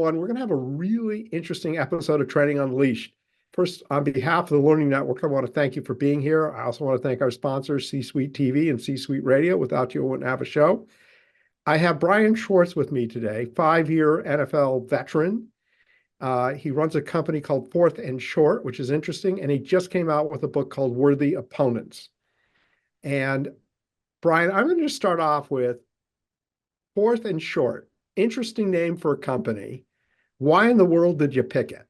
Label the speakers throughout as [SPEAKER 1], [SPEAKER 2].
[SPEAKER 1] everyone. We're going to have a really interesting episode of Training Unleashed. First, on behalf of the Learning Network, I want to thank you for being here. I also want to thank our sponsors, C-Suite TV and C-Suite Radio. Without you, I wouldn't have a show. I have Bryan Schwartz with me today, 5-year NFL veteran. He runs a company called Fourth and Short, which is interesting, and he just came out with a book called Worthy Opponents. And Bryan, I'm going to start off with Fourth and Short. Interesting name for a company. Why in the world did you pick it?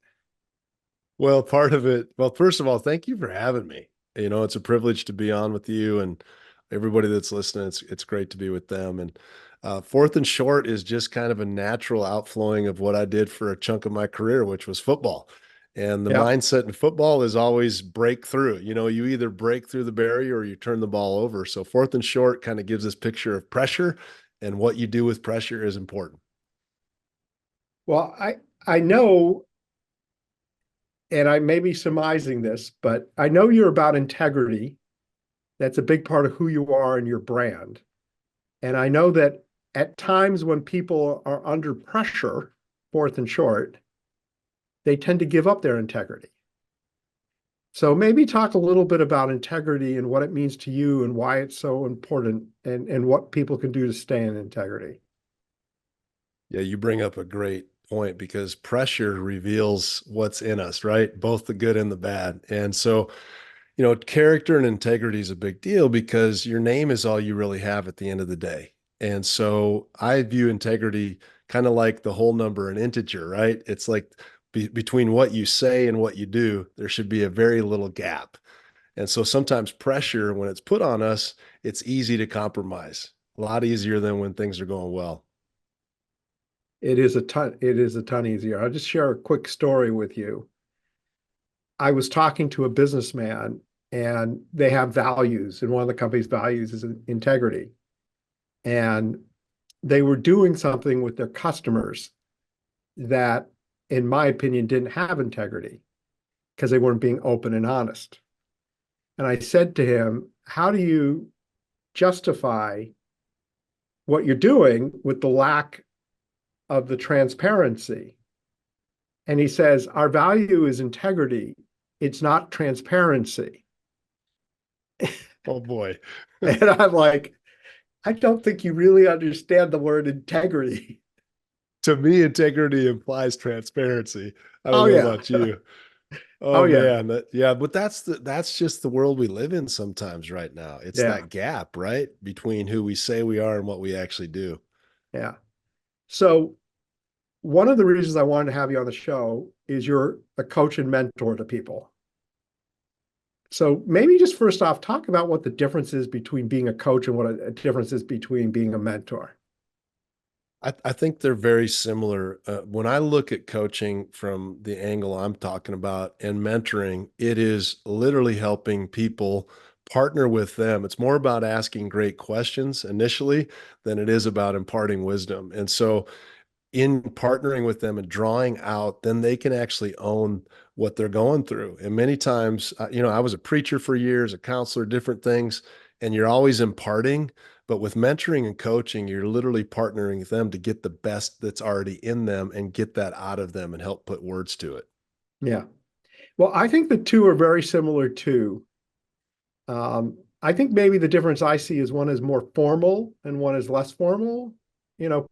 [SPEAKER 2] Well, part of it, well, first of all, thank you for having me. It's a privilege to be on with you and everybody that's listening. It's great to be with them. And Fourth and Short is just kind of a natural outflowing of what I did for a chunk of my career, which was football. And the
[SPEAKER 1] Yeah,
[SPEAKER 2] mindset in football is always break through. You either break through the barrier or you turn the ball over. So Fourth and Short kind of gives this picture of pressure, and what you do with pressure is important.
[SPEAKER 1] well, I know, and I may be surmising this, but I know you're about integrity. That's a big part of who you are and your brand. And I know that at times when people are under pressure, Fourth and Short, they tend to give up their integrity. So maybe talk a little bit about integrity and what it means to you and why it's so important and what people can do to stay in integrity.
[SPEAKER 2] Yeah, you bring up a great point because pressure reveals what's in us, right? Both the good and the bad. And so, character and integrity is a big deal because your name is all you really have at the end of the day. And so I view integrity kind of like the whole number, an integer, right? It's like between what you say and what you do, there should be a very little gap. And so sometimes pressure, when it's put on us, it's easy to compromise, a lot easier than when things are going well.
[SPEAKER 1] It is a ton easier. I'll just share a quick story with you. I was talking to a businessman and they have values, and one of the company's values is integrity. And they were doing something with their customers that, in my opinion, didn't have integrity because they weren't being open and honest. And I said to him, how do you justify what you're doing with the lack of the transparency? And he says, our value is integrity. It's not transparency.
[SPEAKER 2] Oh boy.
[SPEAKER 1] And I'm like, I don't think you really understand the word integrity.
[SPEAKER 2] To me, integrity implies transparency. I don't
[SPEAKER 1] Oh,
[SPEAKER 2] know
[SPEAKER 1] yeah.
[SPEAKER 2] about you.
[SPEAKER 1] Oh,
[SPEAKER 2] Oh
[SPEAKER 1] yeah.
[SPEAKER 2] man, yeah, but that's just the world we live in sometimes right now. It's
[SPEAKER 1] Yeah.
[SPEAKER 2] that gap, right, between who we say we are and what we actually do.
[SPEAKER 1] Yeah. So, one of the reasons I wanted to have you on the show is you're a coach and mentor to people. So, maybe just first off, talk about what the difference is between being a coach and what a difference is between being a mentor.
[SPEAKER 2] I think they're very similar. When I look at coaching from the angle I'm talking about and mentoring, it is literally helping people partner with them. It's more about asking great questions initially than it is about imparting wisdom. And so, in partnering with them and drawing out, then they can actually own what they're going through. And many times, I was a preacher for years, a counselor, different things, and you're always imparting. But with mentoring and coaching, you're literally partnering with them to get the best that's already in them and get that out of them and help put words to it.
[SPEAKER 1] Yeah. Well, I think the two are very similar too. I think maybe the difference I see is one is more formal and one is less formal,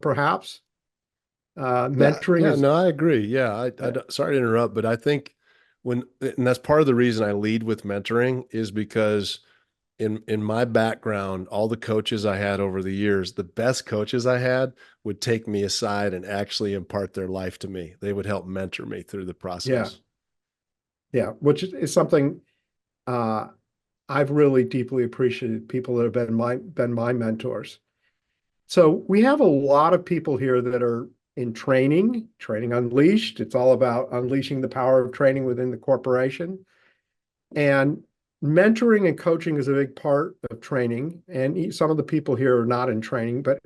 [SPEAKER 1] perhaps.
[SPEAKER 2] Yeah,
[SPEAKER 1] Mentoring
[SPEAKER 2] yeah,
[SPEAKER 1] is,
[SPEAKER 2] no, I agree. Yeah,
[SPEAKER 1] uh,
[SPEAKER 2] sorry to interrupt, but I think and that's part of the reason I lead with mentoring is because in my background, all the coaches I had over the years, the best coaches I had would take me aside and actually impart their life to me. They would help mentor me through the
[SPEAKER 1] yeah,
[SPEAKER 2] process.
[SPEAKER 1] yeah, which is something uh, I've really deeply appreciated, people that have been my mentors. So we have a lot of people here that are in training unleashed. It's all about unleashing the power of training within the corporation. And mentoring and coaching is a big part of training. And some of the people here are not in training, but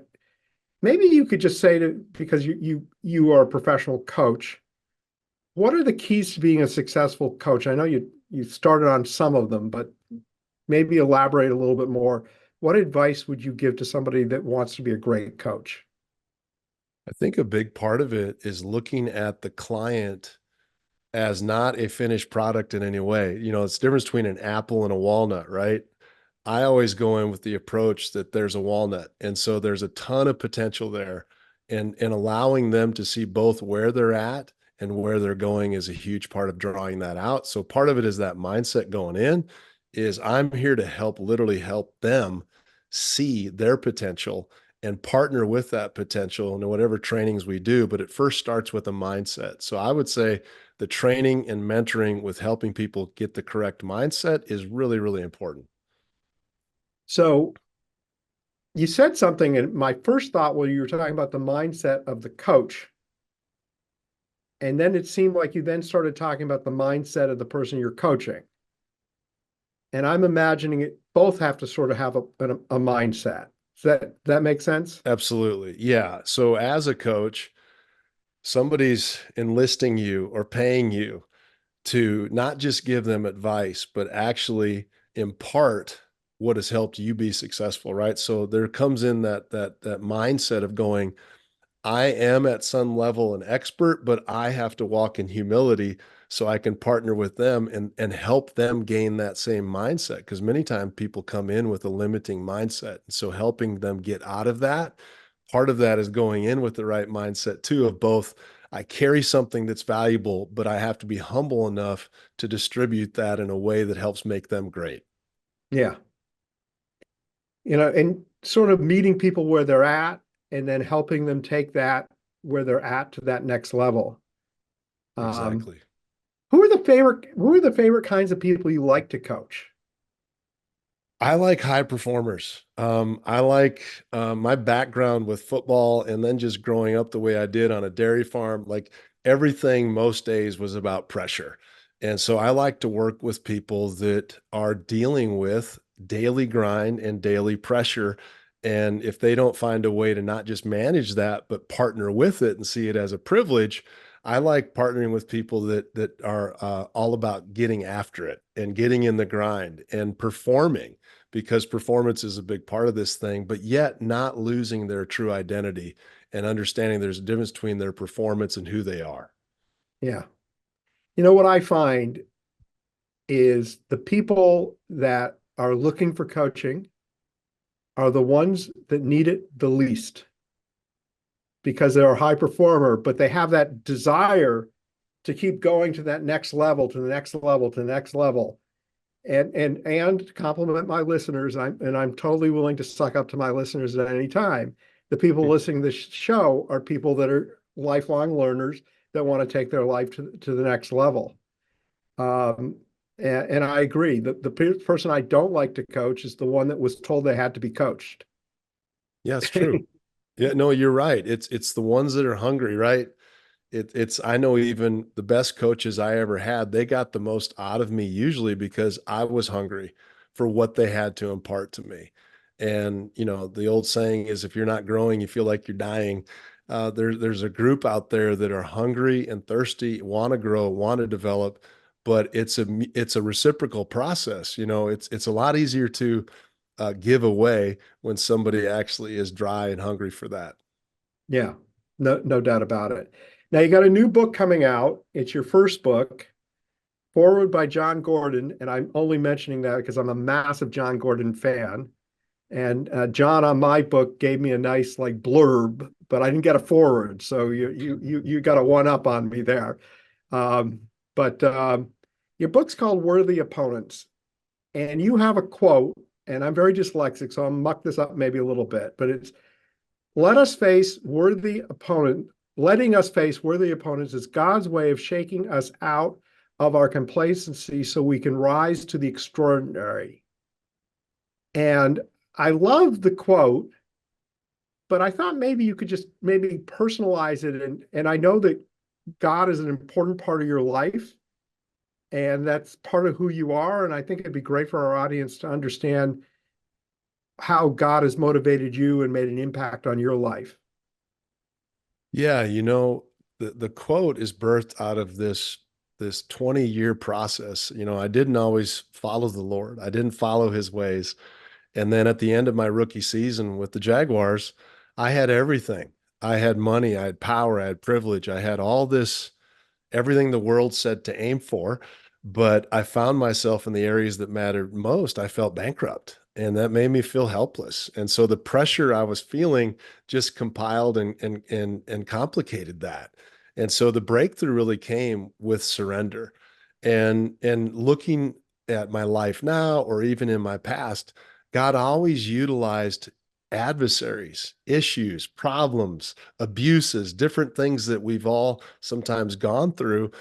[SPEAKER 1] maybe you could just say to, because you are a professional coach, what are the keys to being a successful coach? I know you started on some of them, but maybe elaborate a little bit more. What advice would you give to somebody that wants to be a great coach?
[SPEAKER 2] I think a big part of it is looking at the client as not a finished product in any way. It's the difference between an apple and a walnut, right? I always go in with the approach that there's a walnut. And so there's a ton of potential there. And allowing them to see both where they're at and where they're going is a huge part of drawing that out. So part of it is that mindset going in is I'm here to literally help them see their potential and partner with that potential in whatever trainings we do. But it first starts with a mindset. So I would say the training and mentoring with helping people get the correct mindset is really, really important.
[SPEAKER 1] So you said something, and my first thought was you were talking about the mindset of the coach. And then it seemed like you then started talking about the mindset of the person you're coaching. And I'm imagining it both have to sort of have a mindset. Does that make sense?
[SPEAKER 2] Absolutely. Yeah. So as a coach, somebody's enlisting you or paying you to not just give them advice, but actually impart what has helped you be successful, right? So there comes in that mindset of going, I am at some level an expert, but I have to walk in humility so I can partner with them and help them gain that same mindset. Because many times people come in with a limiting mindset. So helping them get out of that, part of that is going in with the right mindset too, of both I carry something that's valuable, but I have to be humble enough to distribute that in a way that helps make them great.
[SPEAKER 1] Yeah. And sort of meeting people where they're at and then helping them take that where they're at to that next level. Um,
[SPEAKER 2] Exactly.
[SPEAKER 1] who are the favorite kinds of people you like to coach?
[SPEAKER 2] I like high performers. I like my background with football and then just growing up the way I did on a dairy farm. Like everything most days was about pressure. And so I like to work with people that are dealing with daily grind and daily pressure. And if they don't find a way to not just manage that, but partner with it and see it as a privilege, I like partnering with people that are all about getting after it and getting in the grind and performing because performance is a big part of this thing, but yet not losing their true identity and understanding there's a difference between their performance and who they are.
[SPEAKER 1] Yeah. What I find is the people that are looking for coaching are the ones that need it the least because they're a high performer, but they have that desire to keep going to that next level, to the next level, to the next level. And compliment my listeners. I'm totally willing to suck up to my listeners at any time. The people listening to this show are people that are lifelong learners that want to take their life to the next level. Um, and I agree that the person I don't like to coach is the one that was told they had to be coached.
[SPEAKER 2] Yeah, it's true. Yeah, no, you're right. It's the ones that are hungry, right? It's I know even the best coaches I ever had, they got the most out of me usually because I was hungry for what they had to impart to me. And the old saying is if you're not growing, you feel like you're dying. There's a group out there that are hungry and thirsty, want to grow, want to develop, but it's a reciprocal process. It's a lot easier to give away when somebody actually is dry and hungry for that.
[SPEAKER 1] Yeah, no doubt about it. Now you got a new book coming out. It's your first book, forward by John Gordon, and I'm only mentioning that because I'm a massive John Gordon fan. And John on my book gave me a nice like blurb, but I didn't get a forward, so you got a one up on me there. Um, but your book's called Worthy Opponents, and you have a quote, and I'm very dyslexic, so I'll muck this up maybe a little bit, but it's let us face worthy opponent, letting us face worthy opponents is God's way of shaking us out of our complacency so we can rise to the extraordinary. And I love the quote, but I thought maybe you could just maybe personalize it. And I know that God is an important part of your life, and that's part of who you are. And I think it'd be great for our audience to understand how God has motivated you and made an impact on your life.
[SPEAKER 2] Yeah, the quote is birthed out of this 20-year process. I didn't always follow the Lord. I didn't follow his ways. And then at the end of my rookie season with the Jaguars, I had everything. I had money, I had power, I had privilege, I had all this, everything the world said to aim for, but I found myself in the areas that mattered most. I felt bankrupt, and that made me feel helpless. And so the pressure I was feeling just compiled and complicated that. And so the breakthrough really came with surrender. And looking at my life now or even in my past, God always utilized adversaries, issues, problems, abuses, different things that we've all sometimes gone through.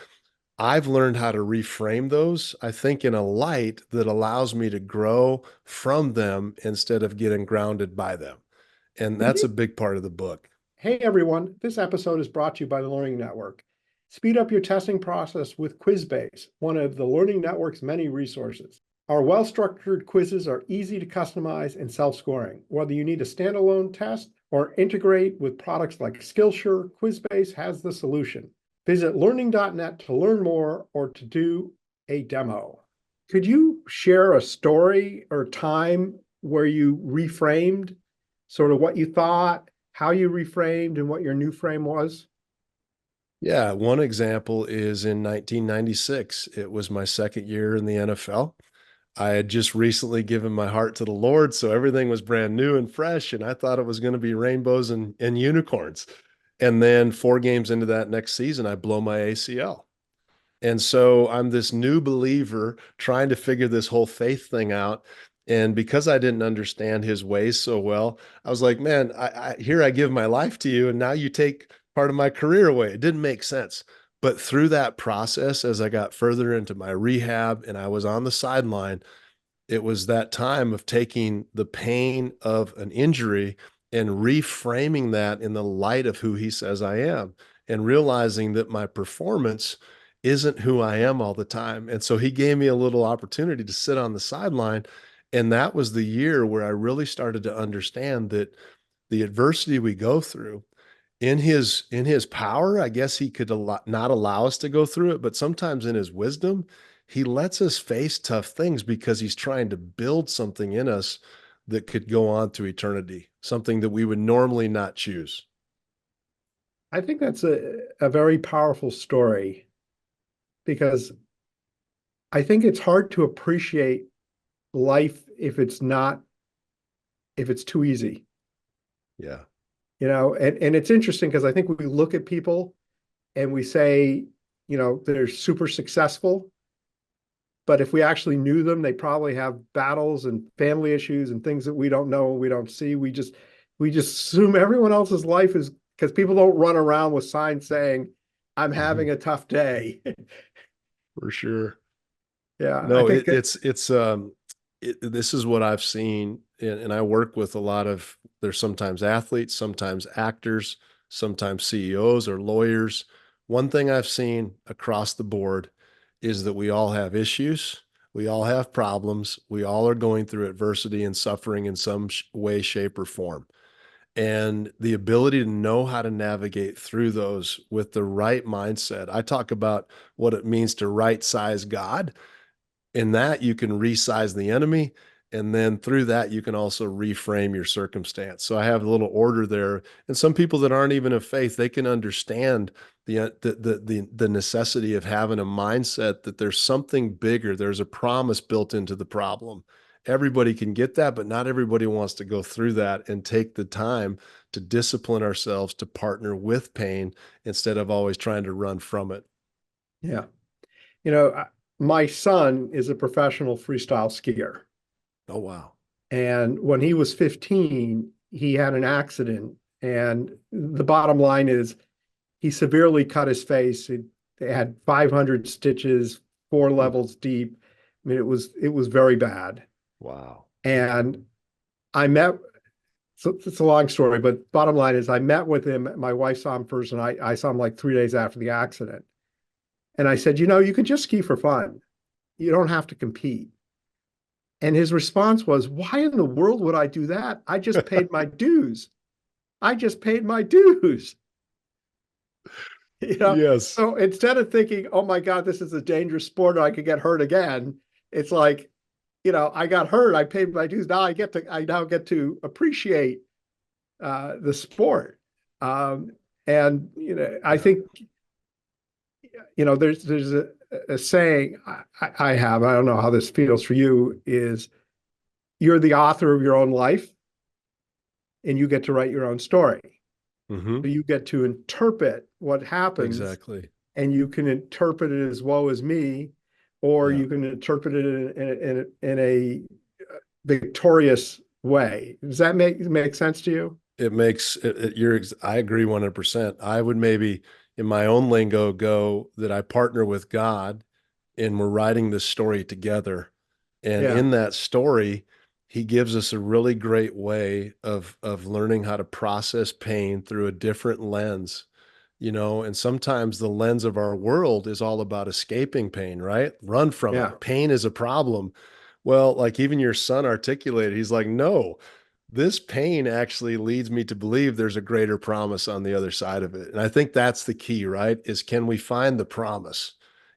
[SPEAKER 2] I've learned how to reframe those, I think, in a light that allows me to grow from them instead of getting grounded by them. And that's a big part of the book.
[SPEAKER 1] Hey everyone, this episode is brought to you by the Learning Network. Speed up your testing process with QuizBase, one of the Learning Network's many resources. Our well-structured quizzes are easy to customize and self-scoring. Whether you need a standalone test or integrate with products like Skillshare, QuizBase has the solution. Visit learning.net to learn more or to do a demo. Could you share a story or time where you reframed sort of what you thought, how you reframed, and what your new frame was?
[SPEAKER 2] Yeah, one example is in 1996. It was my second year in the NFL. I had just recently given my heart to the Lord, so everything was brand new and fresh, and I thought it was going to be rainbows and unicorns. And then 4 games into that next season, I blow my ACL. And so I'm this new believer trying to figure this whole faith thing out. And because I didn't understand his ways so well, I was like, man, here I give my life to you, and now you take part of my career away. It didn't make sense. But through that process, as I got further into my rehab and I was on the sideline, it was that time of taking the pain of an injury and reframing that in the light of who he says I am and realizing that my performance isn't who I am all the time. And so he gave me a little opportunity to sit on the sideline. And that was the year where I really started to understand that the adversity we go through in his power, I guess he could not allow us to go through it, but sometimes in his wisdom, he lets us face tough things because he's trying to build something in us that could go on to eternity, something that we would normally not choose.
[SPEAKER 1] I think that's a very powerful story because I think it's hard to appreciate life if it's too easy,
[SPEAKER 2] Yeah.
[SPEAKER 1] and it's interesting because I think we look at people and we say, they're super successful, but if we actually knew them, they probably have battles and family issues and things that we don't know and we don't see. We just assume everyone else's life is because people don't run around with signs saying, I'm
[SPEAKER 2] Mhm.
[SPEAKER 1] having a tough day.
[SPEAKER 2] For sure.
[SPEAKER 1] Yeah, I
[SPEAKER 2] No,
[SPEAKER 1] think
[SPEAKER 2] this is what I've seen, and I work with a lot of, there's sometimes athletes, sometimes actors, sometimes CEOs or lawyers. One thing I've seen across the board is that we all have issues, we all have problems, we all are going through adversity and suffering in some way, shape, or form. And the ability to know how to navigate through those with the right mindset. I talk about what it means to right size God. In that, you can resize the enemy. And then through that, you can also reframe your circumstance. So I have a little order there. And some people that aren't even of faith, they can understand the necessity of having a mindset that there's something bigger. There's a promise built into the problem. Everybody can get that, but not everybody wants to go through that and take the time to discipline ourselves to partner with pain instead of always trying to run from it.
[SPEAKER 1] yeah. You know, I- my son is a professional freestyle skier.
[SPEAKER 2] Oh, wow.
[SPEAKER 1] And when he was 15, he had an accident. And the bottom line is he severely cut his face. It had 500 stitches, four
[SPEAKER 2] Hmm.
[SPEAKER 1] levels deep. I mean, it was very bad.
[SPEAKER 2] Wow.
[SPEAKER 1] And I met, so it's a long story, but bottom line is I met with him. My wife saw him first, and I saw him like 3 days after the accident. And I said, you can just ski for fun. You don't have to compete. And his response was, why in the world would I do that? I just paid my dues. I just paid my dues. You know,
[SPEAKER 2] Yes.
[SPEAKER 1] so instead of thinking, oh my God, this is a dangerous sport, or I could get hurt again, it's like, I got hurt, I paid my dues. I now get to appreciate the sport. Um, and I
[SPEAKER 2] Yeah.
[SPEAKER 1] think there's a saying I have. I don't know how this feels for you. Is you're the author of your own life, and you get to write your own story.
[SPEAKER 2] Hmm.
[SPEAKER 1] So you get to interpret what happens,
[SPEAKER 2] Exactly.
[SPEAKER 1] and you can interpret it as woe as me, or
[SPEAKER 2] Yeah.
[SPEAKER 1] you can interpret it in a victorious way. Does that make sense to you?
[SPEAKER 2] It makes I agree 100%. I would maybe in my own lingo go that I partner with God and we're writing this story together. And
[SPEAKER 1] Yeah,
[SPEAKER 2] in that story, he gives us a really great way of learning how to process pain through a different lens, and sometimes the lens of our world is all about escaping pain, right? Run from
[SPEAKER 1] yeah,
[SPEAKER 2] it. Pain is a problem. Well, like even your son articulated, he's like, no, this pain actually leads me to believe there's a greater promise on the other side of it. And I think that's the key, right? Is can we find the promise,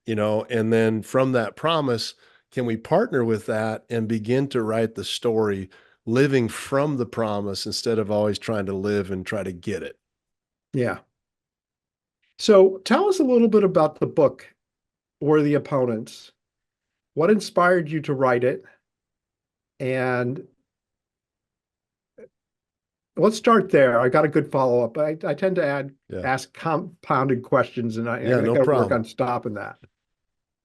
[SPEAKER 2] and then from that promise, can we partner with that and begin to write the story living from the promise instead of always trying to live and try to get it?
[SPEAKER 1] yeah. So tell us a little bit about the book, Worthy Opponents. What inspired you to write it? And let's start there. I got a good follow-up. I tend to
[SPEAKER 2] Yeah.
[SPEAKER 1] ask compounded questions, and
[SPEAKER 2] Yeah,
[SPEAKER 1] I
[SPEAKER 2] no
[SPEAKER 1] got to work
[SPEAKER 2] problem.
[SPEAKER 1] on stopping that.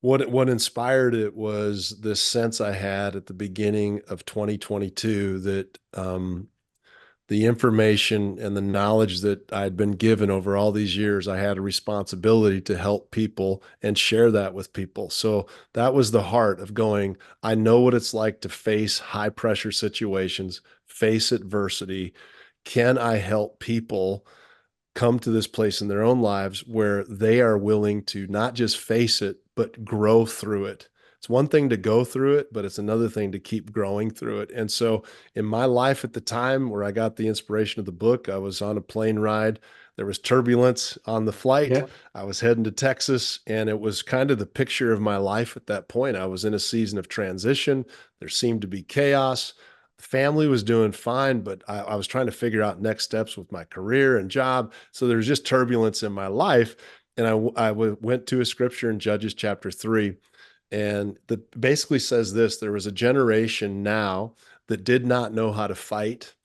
[SPEAKER 2] What inspired it was this sense I had at the beginning of 2022 that the information and the knowledge that I'd been given over all these years, I had a responsibility to help people and share that with people. So that was the heart of going, I know what it's like to face high pressure situations, face adversity. Can I help people come to this place in their own lives where they are willing to not just face it, but grow through it? It's one thing to go through it, but it's another thing to keep growing through it. And so, in my life at the time where I got the inspiration of the book, I was on a plane ride. There was turbulence on the flight.
[SPEAKER 1] Yeah,
[SPEAKER 2] I was heading to Texas, and it was kind of the picture of my life at that point. I was in a season of transition. There seemed to be chaos. Family was doing fine, but I was trying to figure out next steps with my career and job. So there was just turbulence in my life. And went to a scripture in Judges chapter 3, and the basically says this: there was a generation now that did not know how to fight,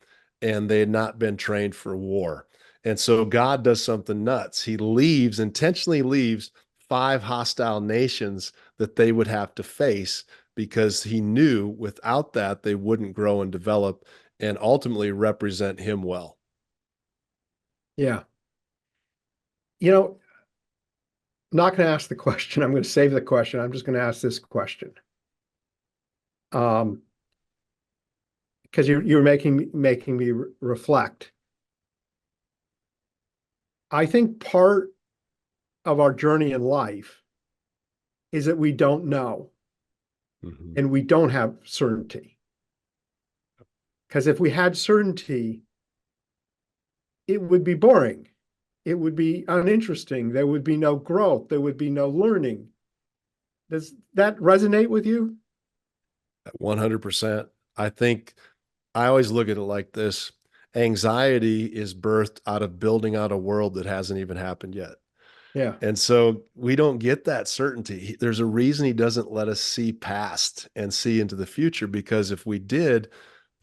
[SPEAKER 2] and they had not been trained for war. And so God does something nuts. He intentionally leaves five hostile nations that they would have to face because he knew without that they wouldn't grow and develop and ultimately represent him well.
[SPEAKER 1] yeah. You know, I'm not going to ask the question. I'm going to save the question. I'm just going to ask this question. Um, because you're making me reflect. I think part of our journey in life is that we don't know
[SPEAKER 2] Mhm.
[SPEAKER 1] and we don't have certainty. Because if we had certainty, it would be boring. It would be uninteresting. There would be no growth. There would be no learning. Does that resonate with you?
[SPEAKER 2] 100%. I think I always look at it like this: anxiety is birthed out of building out a world that hasn't even happened yet.
[SPEAKER 1] Yeah,
[SPEAKER 2] And so we don't get that certainty. There's a reason he doesn't let us see past and see into the future, because if we did,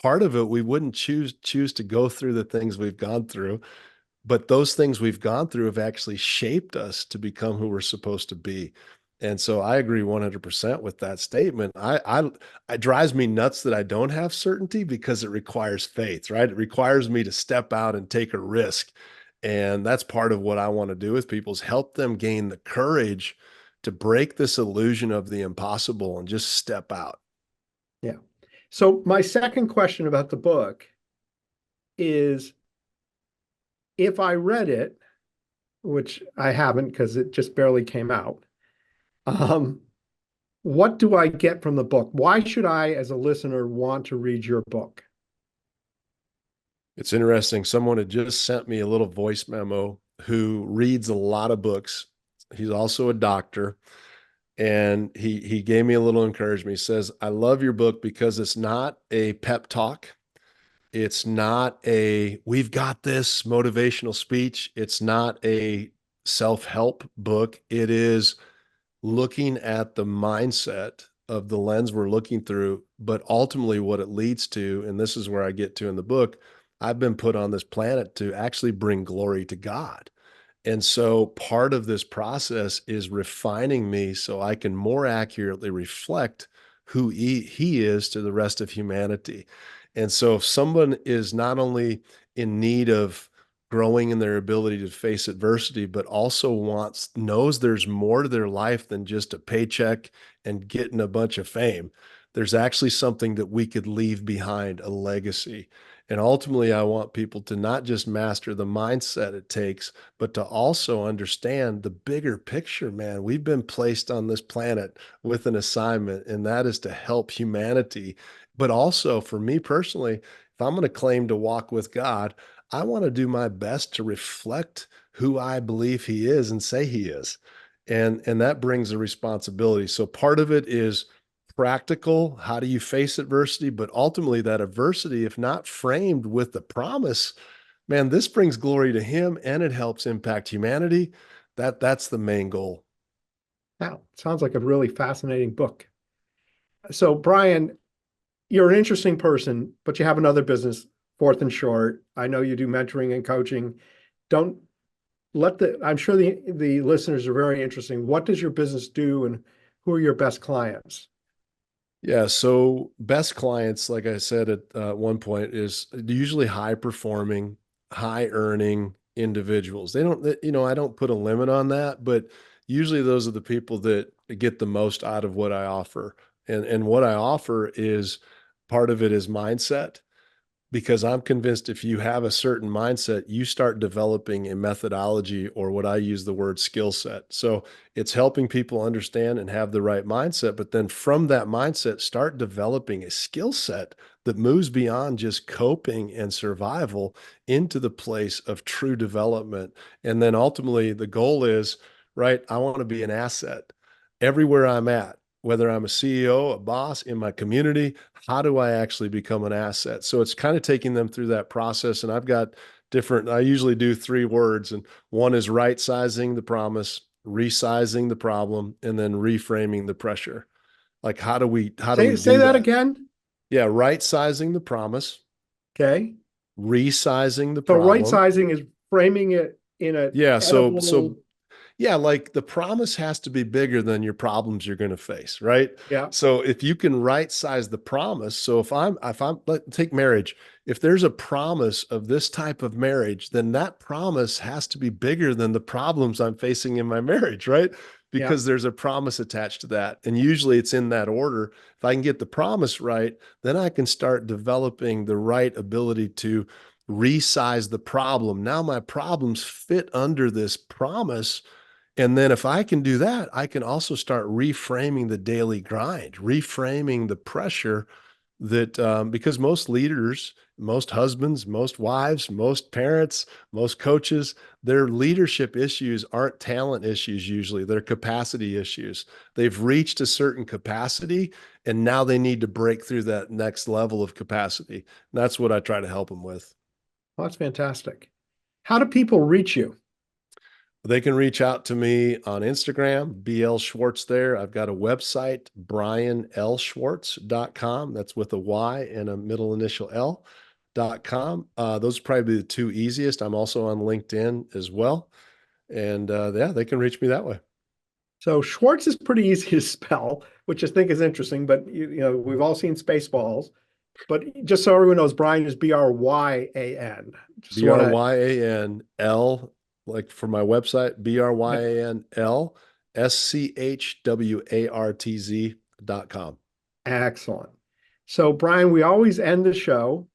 [SPEAKER 2] part of it we wouldn't choose to go through the things we've gone through, but those things we've gone through have actually shaped us to become who we're supposed to be. And so I agree 100% with that statement. It drives me nuts that I don't have certainty because it requires faith, right? It requires me to step out and take a risk. And that's part of what I want to do with people, is help them gain the courage to break this illusion of the impossible and just step out.
[SPEAKER 1] yeah. So my second question about the book is if I read it, which I haven't because it just barely came out, um, what do I get from the book? Why should I, as a listener, want to read your book?
[SPEAKER 2] It's interesting. Someone had just sent me a little voice memo who reads a lot of books. He's also a doctor. And he gave me a little encouragement. He says, I love your book because it's not a pep talk. It's not a, we've got this motivational speech. It's not a self-help book. It is looking at the mindset of the lens we're looking through, but ultimately what it leads to, and this is where I get to in the book, I've been put on this planet to actually bring glory to God. And so part of this process is refining me so I can more accurately reflect who he is to the rest of humanity. And so if someone is not only in need of growing in their ability to face adversity, but also knows there's more to their life than just a paycheck and getting a bunch of fame, there's actually something that we could leave behind, a legacy. And ultimately, I want people to not just master the mindset it takes, but to also understand the bigger picture, man. We've been placed on this planet with an assignment, and that is to help humanity. But also, for me personally, if I'm going to claim to walk with God, I want to do my best to reflect who I believe He is and say He is. And that brings a responsibility. So part of it is practical. How do you face adversity? But ultimately, that adversity, if not framed with the promise, man, this brings glory to Him and it helps impact humanity. That's the main goal.
[SPEAKER 1] Wow, sounds like a really fascinating book. So, Bryan, you're an interesting person, but you have another business, Fourth and Short. I know you do mentoring and coaching. Don't I'm sure the listeners are very interesting. What does your business do and who are your best clients?
[SPEAKER 2] Yeah, so best clients, like I said at one point, is usually high performing, high earning individuals. They don't, I don't put a limit on that, but usually those are the people that get the most out of what I offer. And what I offer is part of it is mindset, because I'm convinced if you have a certain mindset, you start developing a methodology, or what I use the word skill set. So it's helping people understand and have the right mindset, but then from that mindset, start developing a skill set that moves beyond just coping and survival into the place of true development. And then ultimately, the goal is, right, I want to be an asset everywhere I'm at, whether I'm a CEO, a boss in my community. How do I actually become an asset? So it's kind of taking them through that process. And I've got I usually do 3 words, and one is right sizing the promise, resizing the problem, and then reframing the pressure. Like, how do we
[SPEAKER 1] Say
[SPEAKER 2] do
[SPEAKER 1] that
[SPEAKER 2] that?
[SPEAKER 1] again.
[SPEAKER 2] Yeah, right sizing the promise,
[SPEAKER 1] Okay.
[SPEAKER 2] resizing the
[SPEAKER 1] So right
[SPEAKER 2] problem.
[SPEAKER 1] sizing is framing it in a
[SPEAKER 2] Yeah, so
[SPEAKER 1] edible.
[SPEAKER 2] yeah, like the promise has to be bigger than your problems you're going to face, right?
[SPEAKER 1] Yeah.
[SPEAKER 2] So if you can right size the promise, so take marriage, if there's a promise of this type of marriage, then that promise has to be bigger than the problems I'm facing in my marriage, right?
[SPEAKER 1] Yeah.
[SPEAKER 2] Because there's a promise attached to that. And usually it's in that order. If I can get the promise right, then I can start developing the right ability to resize the problem. Now my problems fit under this promise, and then if I can do that, I can also start reframing the daily grind, reframing the pressure that, because most leaders, most husbands, most wives, most parents, most coaches, their leadership issues aren't talent issues usually, they're capacity issues. They've reached a certain capacity and now they need to break through that next level of capacity. And that's what I try to help them with.
[SPEAKER 1] Well, that's fantastic. How do people reach you?
[SPEAKER 2] They can reach out to me on Instagram, BL Schwartz there. I've got a website, bryanlschwartz.com. That's with a Y and a middle initial L.com. Those are probably the 2 easiest. I'm also on LinkedIn as well. And yeah, they can reach me that way.
[SPEAKER 1] So Schwartz is pretty easy to spell, which I think is interesting, but we've all seen Spaceballs. But just so everyone knows, Bryan is Bryan. Just
[SPEAKER 2] B R
[SPEAKER 1] want to
[SPEAKER 2] Y A N L, like for my website, BRYANLSCHWARTZ.com.
[SPEAKER 1] excellent. So, Bryan, we always end the show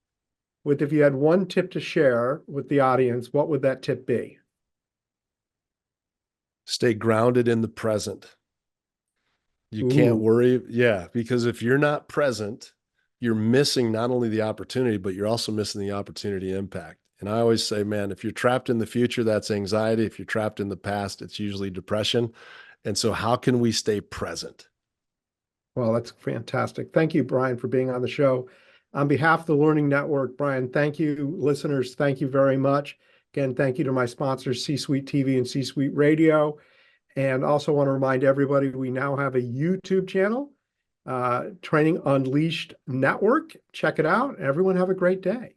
[SPEAKER 1] with if you had one tip to share with the audience, what would that tip be?
[SPEAKER 2] Stay grounded in the present. You can't
[SPEAKER 1] Ooh,
[SPEAKER 2] worry. Yeah, because if you're not present, you're missing not only the opportunity, but you're also missing the opportunity impact. And I always say, man, if you're trapped in the future, that's anxiety. If you're trapped in the past, it's usually depression. And so, how can we stay present?
[SPEAKER 1] well, that's fantastic. Thank you, Bryan, for being on the show. On behalf of the Learning Network, Bryan, thank you. Listeners, thank you very much. Again, thank you to my sponsors, C-Suite TV and C-Suite Radio. And also want to remind everybody, we now have a YouTube channel, Training Unleashed Network. Check it out. Everyone have a great day.